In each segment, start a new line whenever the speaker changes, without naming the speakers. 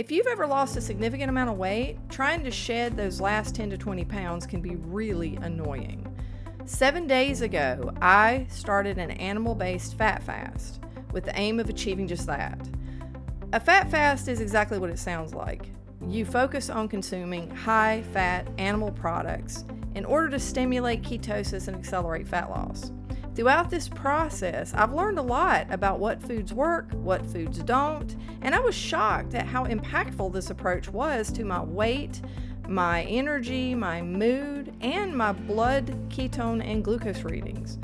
If you've ever lost a significant amount of weight, trying to shed those last 10 to 20 pounds can be really annoying. 7 days ago, I started an animal-based fat fast with the aim of achieving just that. A fat fast is exactly what it sounds like. You focus on consuming high-fat animal products in order to stimulate ketosis and accelerate fat loss. Throughout this process, I've learned a lot about what foods work, what foods don't, and I was shocked at how impactful this approach was to my weight, my energy, my mood, and my blood ketone and glucose readings.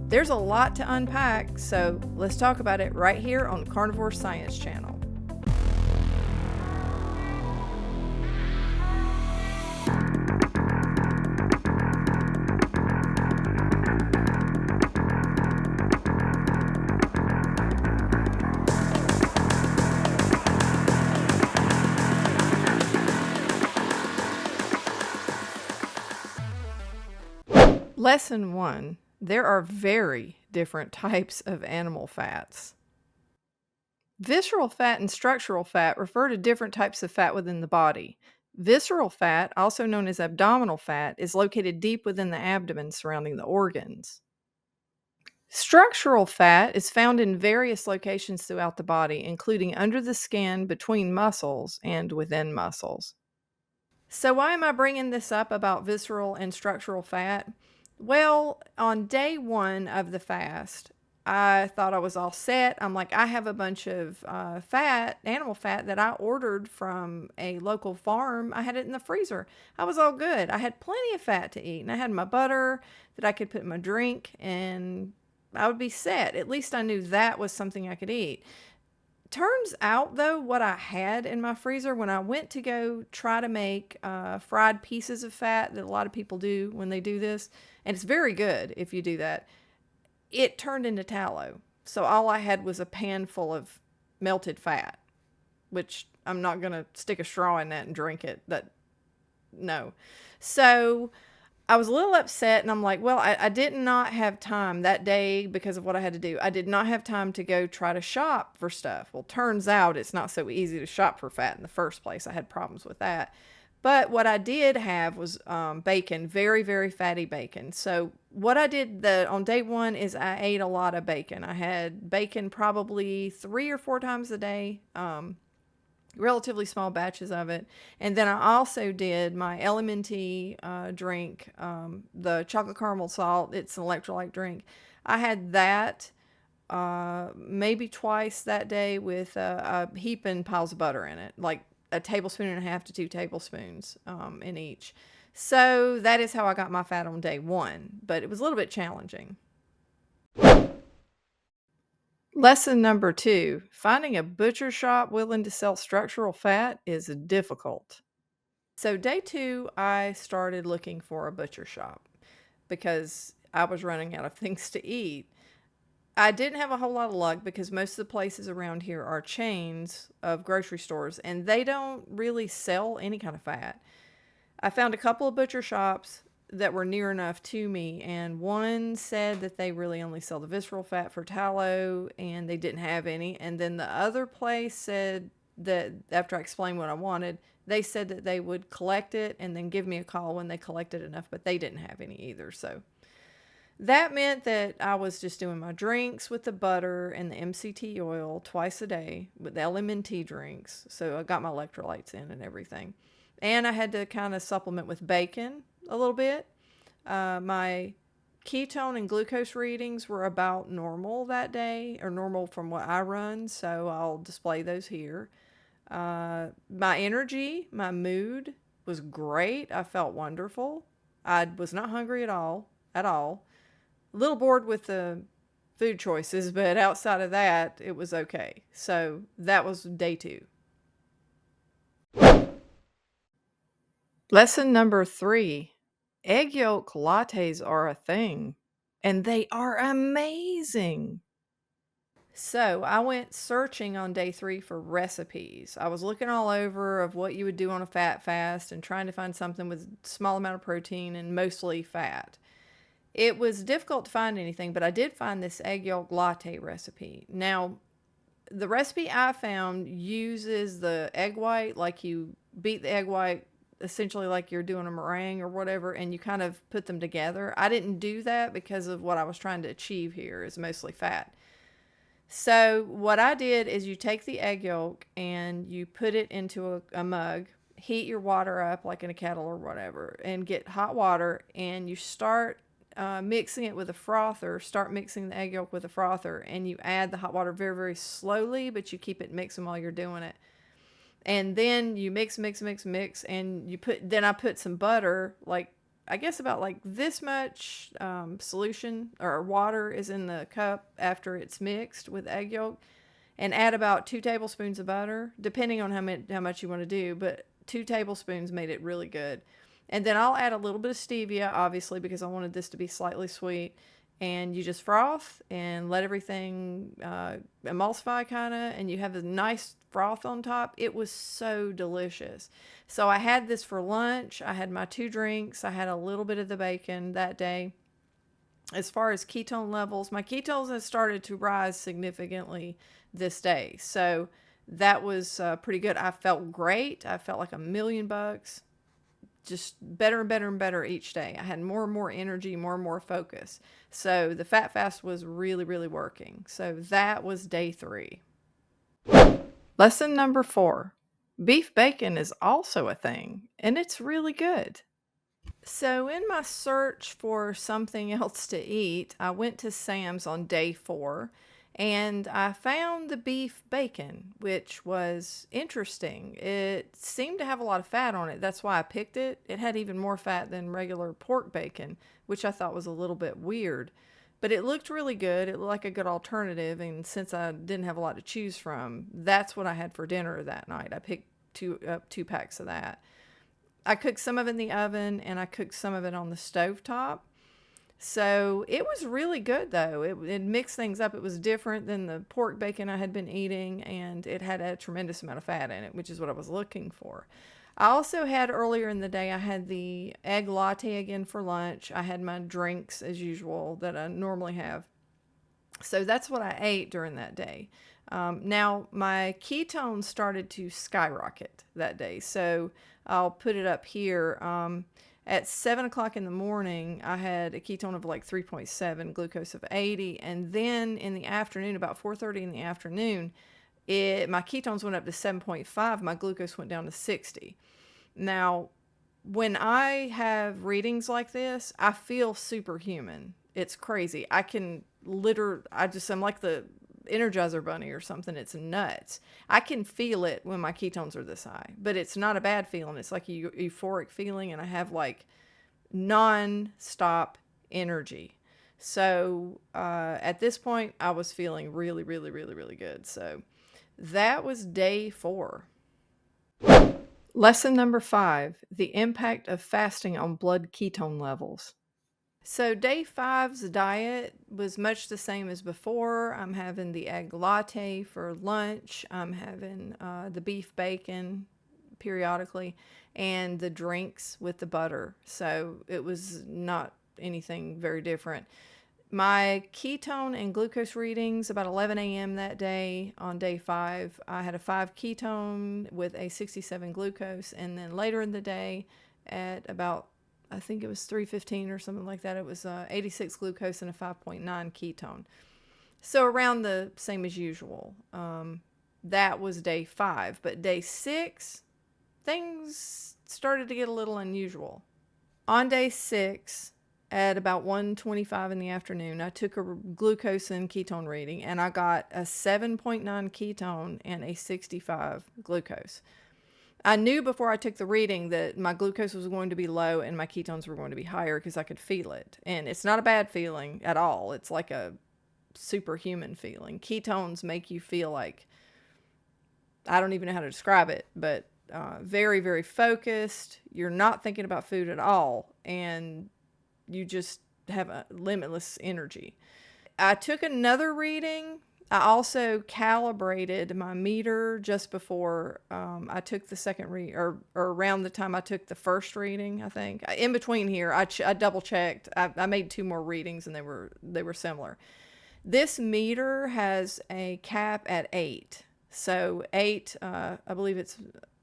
There's a lot to unpack, so let's talk about it right here on Carnivore Science Channel. Lesson 1. There are very different types of animal fats. Visceral fat and structural fat refer to different types of fat within the body. Visceral fat, also known as abdominal fat, is located deep within the abdomen surrounding the organs. Structural fat is found in various locations throughout the body, including under the skin, between muscles, and within muscles. So why am I bringing this up about visceral and structural fat? Well, on day 1 of the fast, I thought I was all set. I'm like, I have a bunch of animal fat that I ordered from a local farm. I had it in the freezer. I was all good. I had plenty of fat to eat, and I had my butter that I could put in my drink, and I would be set. At least I knew that was something I could eat. Turns out, though, what I had in my freezer when I went to go try to make fried pieces of fat that a lot of people do when they do this, and it's very good if you do that, it turned into tallow. So all I had was a pan full of melted fat, which I'm not going to stick a straw in that and drink it. No. So I was a little upset, and I'm like, well, I did not have time that day because of what I had to do. I did not have time to go try to shop for stuff. Well, turns out it's not so easy to shop for fat in the first place. I had problems with that. But what I did have was bacon, very, very fatty bacon. So what I did on day 1 is I ate a lot of bacon. I had bacon probably 3 or 4 times a day. Relatively small batches of it. And then I also did my LMNT drink, the chocolate caramel salt. It's an electrolyte drink. I had that maybe twice that day with a heaping piles of butter in it, like a tablespoon and a half to 2 tablespoons in each. So that is how I got my fat on day 1, but it was a little bit challenging. Lesson number 2, finding a butcher shop willing to sell structural fat is difficult. So day 2, I started looking for a butcher shop because I was running out of things to eat. I didn't have a whole lot of luck because most of the places around here are chains of grocery stores, and they don't really sell any kind of fat. I found a couple of butcher shops that were near enough to me, and one said that they really only sell the visceral fat for tallow and they didn't have any. And then the other place said that after I explained what I wanted, they said that they would collect it and then give me a call when they collected enough, but they didn't have any either. So that meant that I was just doing my drinks with the butter and the MCT oil twice a day with LMNT drinks. So I got my electrolytes in and everything. And I had to kind of supplement with bacon a little bit. My ketone and glucose readings were about normal that day, or normal from what I run, so I'll display those here. My energy, my mood was great. I felt wonderful. I was not hungry at all. A little bored with the food choices, but outside of that, it was okay. So that was day 2. Lesson number 3. Egg yolk lattes are a thing, and they are amazing. So I went searching on day 3 for recipes. I was looking all over of what you would do on a fat fast and trying to find something with a small amount of protein and mostly fat. It was difficult to find anything, but I did find this egg yolk latte recipe. Now, The recipe I found uses the egg white, like you beat the egg white essentially like you're doing a meringue or whatever, and you kind of put them together. I didn't do that because of what I was trying to achieve here is mostly fat. So what I did is you take the egg yolk and you put it into a mug, heat your water up like in a kettle or whatever, and get hot water, and you start mixing it with a frother. Start mixing the egg yolk with a frother, and you add the hot water very, very slowly, but you keep it mixing while you're doing it. And then you mix, mix, mix, mix, and then I put some butter, like I guess about like this much solution or water is in the cup after it's mixed with egg yolk, and add about 2 tablespoons of butter, depending on how much you want to do. But 2 tablespoons made it really good. And then I'll add a little bit of stevia, obviously, because I wanted this to be slightly sweet. And you just froth and let everything emulsify kind of, and you have a nice froth on top. It was so delicious. So I had this for lunch. I had my 2 drinks. I had a little bit of the bacon that day. As far as ketone levels, my ketones have started to rise significantly this day. So that was pretty good. I felt great. I felt like $1,000,000. Just better and better and better each day. I had more and more energy, more and more focus. So the fat fast was really, really working. So that was day 3. Lesson number 4. Beef bacon is also a thing, and it's really good. So in my search for something else to eat, I went to Sam's on day 4, and I found the beef bacon, which was interesting. It seemed to have a lot of fat on it. That's why I picked it. It had even more fat than regular pork bacon, which I thought was a little bit weird. But it looked really good. It looked like a good alternative, and since I didn't have a lot to choose from, that's what I had for dinner that night. I picked 2 packs of that. I cooked some of it in the oven, and I cooked some of it on the stovetop. So it was really good, though. It mixed things up. It was different than the pork bacon I had been eating, and it had a tremendous amount of fat in it, which is what I was looking for. I also had earlier in the day, I had the egg latte again for lunch. I had my drinks as usual that I normally have. So that's what I ate during that day. Now, my ketones started to skyrocket that day. So I'll put it up here. At 7 o'clock in the morning, I had a ketone of like 3.7, glucose of 80. And then in the afternoon, about 4:30 in the afternoon, my ketones went up to 7.5. My glucose went down to 60. Now, when I have readings like this, I feel superhuman. It's crazy. I'm like the Energizer Bunny or something. It's nuts. I can feel it when my ketones are this high, but it's not a bad feeling. It's like a euphoric feeling, and I have like non-stop energy. So at this point, I was feeling really, really, really, really good. So that was day 4. Lesson number 5, the impact of fasting on blood ketone levels. So day 5's diet was much the same as before. I'm having the egg latte for lunch. I'm having the beef bacon periodically, and the drinks with the butter. So it was not anything very different. My ketone and glucose readings about 11 a.m. that day on day 5. I had a 5 ketone with a 67 glucose, and then later in the day at about, I think it was 3:15 or something like that, it was 86 glucose and a 5.9 ketone. So around the same as usual. That was day 5. But day 6, things started to get a little unusual. On day 6, at about 1:25 in the afternoon, I took a glucose and ketone reading, and I got a 7.9 ketone and a 65 glucose. I knew before I took the reading that my glucose was going to be low and my ketones were going to be higher because I could feel it. And it's not a bad feeling at all. It's like a superhuman feeling. Ketones make you feel like, I don't even know how to describe it, but very, very focused. You're not thinking about food at all, and you just have a limitless energy. I took another reading. I also calibrated my meter just before I took the second reading, or around the time I took the first reading, I think. In between here, I double checked. I made 2 more readings, and they were similar. This meter has a cap at 8. So 8, I believe it's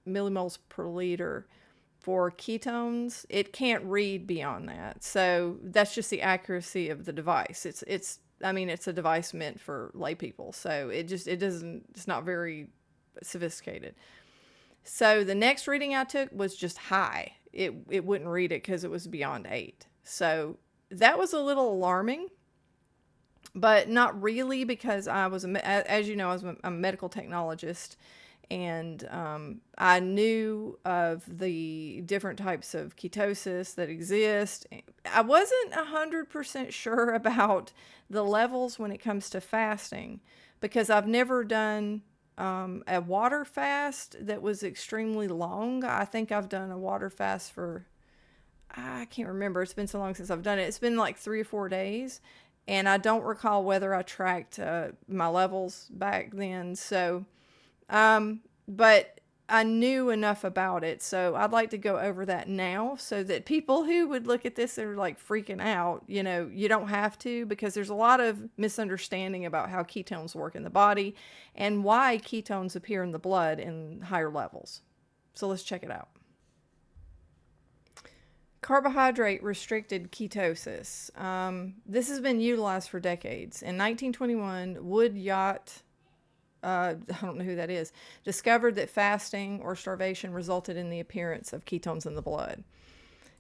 millimoles per liter for ketones. It can't read beyond that. So that's just the accuracy of the device. I mean, it's a device meant for lay people. So it's not very sophisticated. So the next reading I took was just high. It wouldn't read it because it was beyond 8. So that was a little alarming, but not really, because as you know, I was a medical technologist, and I knew of the different types of ketosis that exist. I wasn't 100% sure about the levels when it comes to fasting, because I've never done a water fast that was extremely long. I think I've done a water fast for, I can't remember. It's been so long since I've done it. It's been like 3 or 4 days. And I don't recall whether I tracked my levels back then. So, but I knew enough about it. So I'd like to go over that now, so that people who would look at this and are like freaking out, you don't have to, because there's a lot of misunderstanding about how ketones work in the body and why ketones appear in the blood in higher levels. So let's check it out. Carbohydrate restricted ketosis. This has been utilized for decades. In 1921, Woodyard, I don't know who that is, discovered that fasting or starvation resulted in the appearance of ketones in the blood.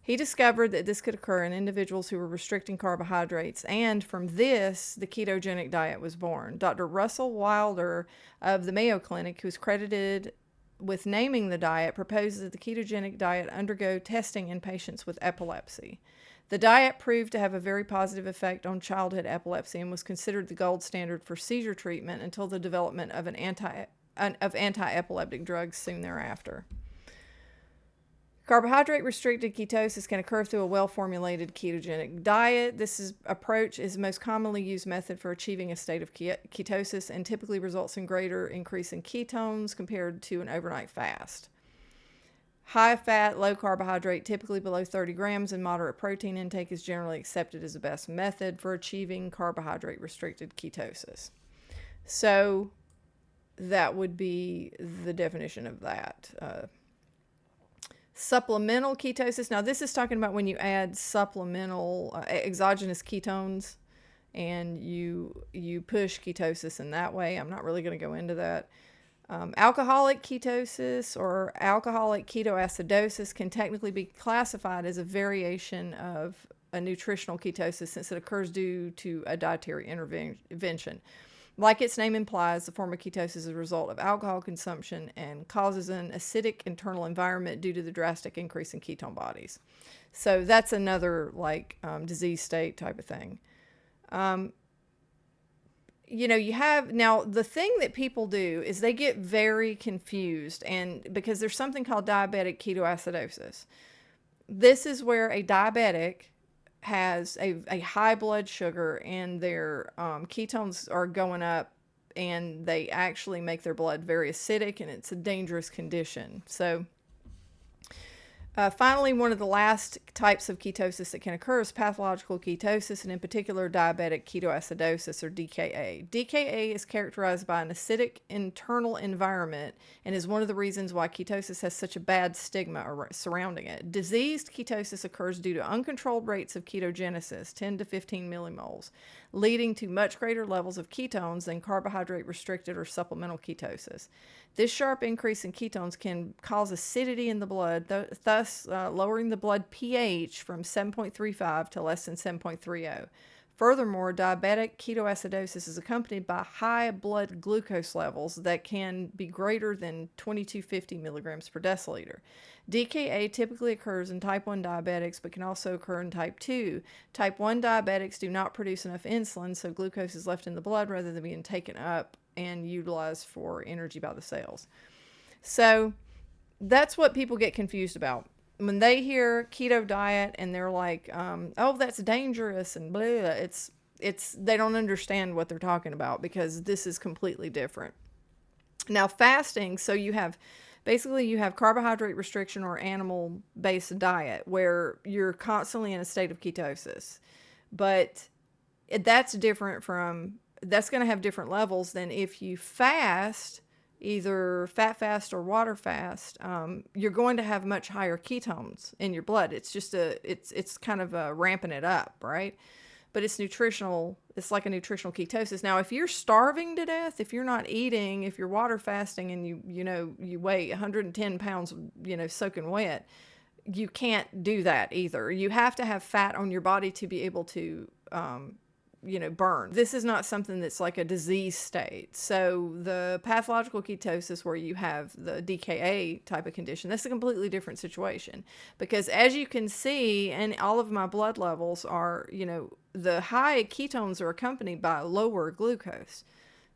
He discovered that this could occur in individuals who were restricting carbohydrates, and from this, the ketogenic diet was born. Dr. Russell Wilder of the Mayo Clinic, who's credited with naming the diet, proposes that the ketogenic diet undergo testing in patients with epilepsy. The diet proved to have a very positive effect on childhood epilepsy and was considered the gold standard for seizure treatment until the development of anti-epileptic drugs soon thereafter. Carbohydrate-restricted ketosis can occur through a well-formulated ketogenic diet. This approach is the most commonly used method for achieving a state of ketosis, and typically results in greater increase in ketones compared to an overnight fast. High fat, low carbohydrate, typically below 30 grams, and moderate protein intake is generally accepted as the best method for achieving carbohydrate-restricted ketosis. So that would be the definition of that. Supplemental ketosis. Now, this is talking about when you add supplemental exogenous ketones and you push ketosis in that way. I'm not really going to go into that. Alcoholic ketosis or alcoholic ketoacidosis can technically be classified as a variation of a nutritional ketosis, since it occurs due to a dietary intervention. Like its name implies, the form of ketosis is a result of alcohol consumption and causes an acidic internal environment due to the drastic increase in ketone bodies. So that's another disease state type of thing. You have, now the thing that people do is they get very confused, and because there's something called diabetic ketoacidosis. This is where a diabetic has a high blood sugar and their ketones are going up, and they actually make their blood very acidic, and it's a dangerous condition. So finally, one of the last types of ketosis that can occur is pathological ketosis, and in particular diabetic ketoacidosis, or DKA. DKA is characterized by an acidic internal environment and is one of the reasons why ketosis has such a bad stigma surrounding it. Diseased ketosis occurs due to uncontrolled rates of ketogenesis, 10 to 15 millimoles, leading to much greater levels of ketones than carbohydrate-restricted or supplemental ketosis. This sharp increase in ketones can cause acidity in the blood, thus lowering the blood pH from 7.35 to less than 7.30. Furthermore, diabetic ketoacidosis is accompanied by high blood glucose levels that can be greater than 2250 milligrams per deciliter. DKA typically occurs in type 1 diabetics, but can also occur in type 2. Type 1 diabetics do not produce enough insulin, so glucose is left in the blood rather than being taken up and utilized for energy by the cells. So that's what people get confused about. When they hear keto diet and they're like, oh, that's dangerous and blah, it's they don't understand what they're talking about, because this is completely different. Now, fasting, so you have carbohydrate restriction or animal-based diet where you're constantly in a state of ketosis. But that's different from that's going to have different levels than if you fast, either fat fast or water fast. You're going to have much higher ketones in your blood. It's just it's kind of ramping it up, right? But it's nutritional. It's like a nutritional ketosis. Now, if you're starving to death, if you're not eating, if you're water fasting and you weigh 110 pounds, soaking wet, you can't do that either. You have to have fat on your body to be able to, burn. This is not something that's like a disease state. So the pathological ketosis, where you have the DKA type of condition, that's a completely different situation. Because as you can see, and all of my blood levels are, the high ketones are accompanied by lower glucose.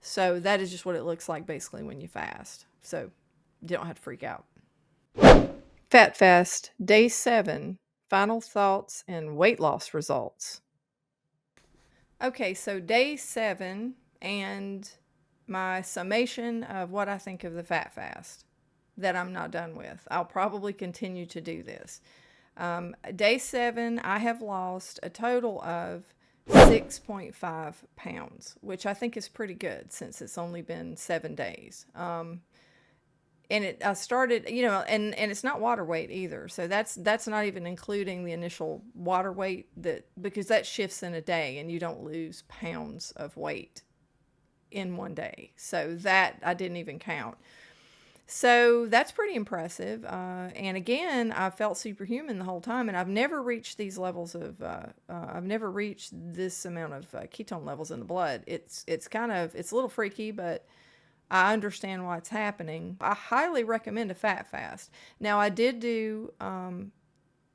So that is just what it looks like basically when you fast. So you don't have to freak out. Fat fast, day 7, final thoughts and weight loss results. Okay, so day 7 and my summation of what I think of the fat fast that I'm not done with. I'll probably continue to do this. Day 7, I have lost a total of 6.5 pounds, which I think is pretty good since it's only been 7 days. And I started, and it's not water weight either. So that's not even including the initial water weight, because that shifts in a day and you don't lose pounds of weight in one day. So that I didn't even count. So that's pretty impressive. And again, I felt superhuman the whole time, and I've never reached these levels of, I've never reached this amount of ketone levels in the blood. It's a little freaky, but I understand why it's happening. I highly recommend a fat fast. Now, I did do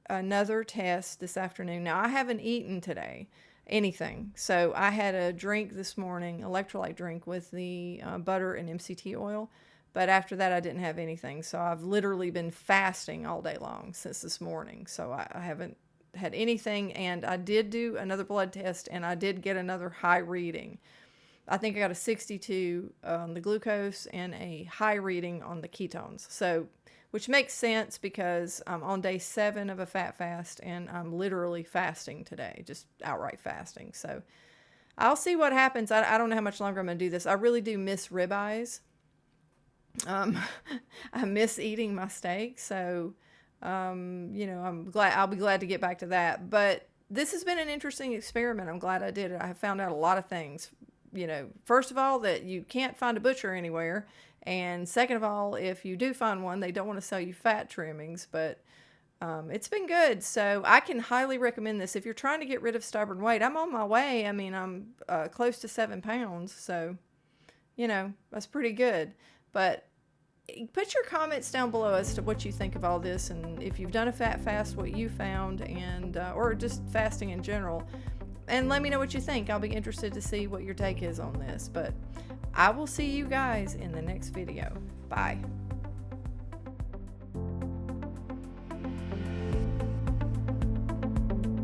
another test this afternoon. Now, I haven't eaten today anything. So I had a drink this morning, electrolyte drink with the butter and MCT oil. But after that, I didn't have anything. So I've literally been fasting all day long since this morning. So I haven't had anything. And I did do another blood test, and I did get another high reading. I think I got a 62 on the glucose and a high reading on the ketones. So, which makes sense because I'm on day 7 of a fat fast, and I'm literally fasting today, just outright fasting. So I'll see what happens. I don't know how much longer I'm going to do this. I really do miss ribeyes. I miss eating my steak. So, I'll be glad to get back to that. But this has been an interesting experiment. I'm glad I did it. I have found out a lot of things. First of all, that you can't find a butcher anywhere. And second of all, if you do find one, they don't want to sell you fat trimmings, but it's been good. So I can highly recommend this. If you're trying to get rid of stubborn weight, I'm on my way. I mean, I'm close to 7 pounds. So, that's pretty good. But put your comments down below as to what you think of all this. And if you've done a fat fast, what you found, and or just fasting in general. And let me know what you think. I'll be interested to see what your take is on this. But I will see you guys in the next video. Bye.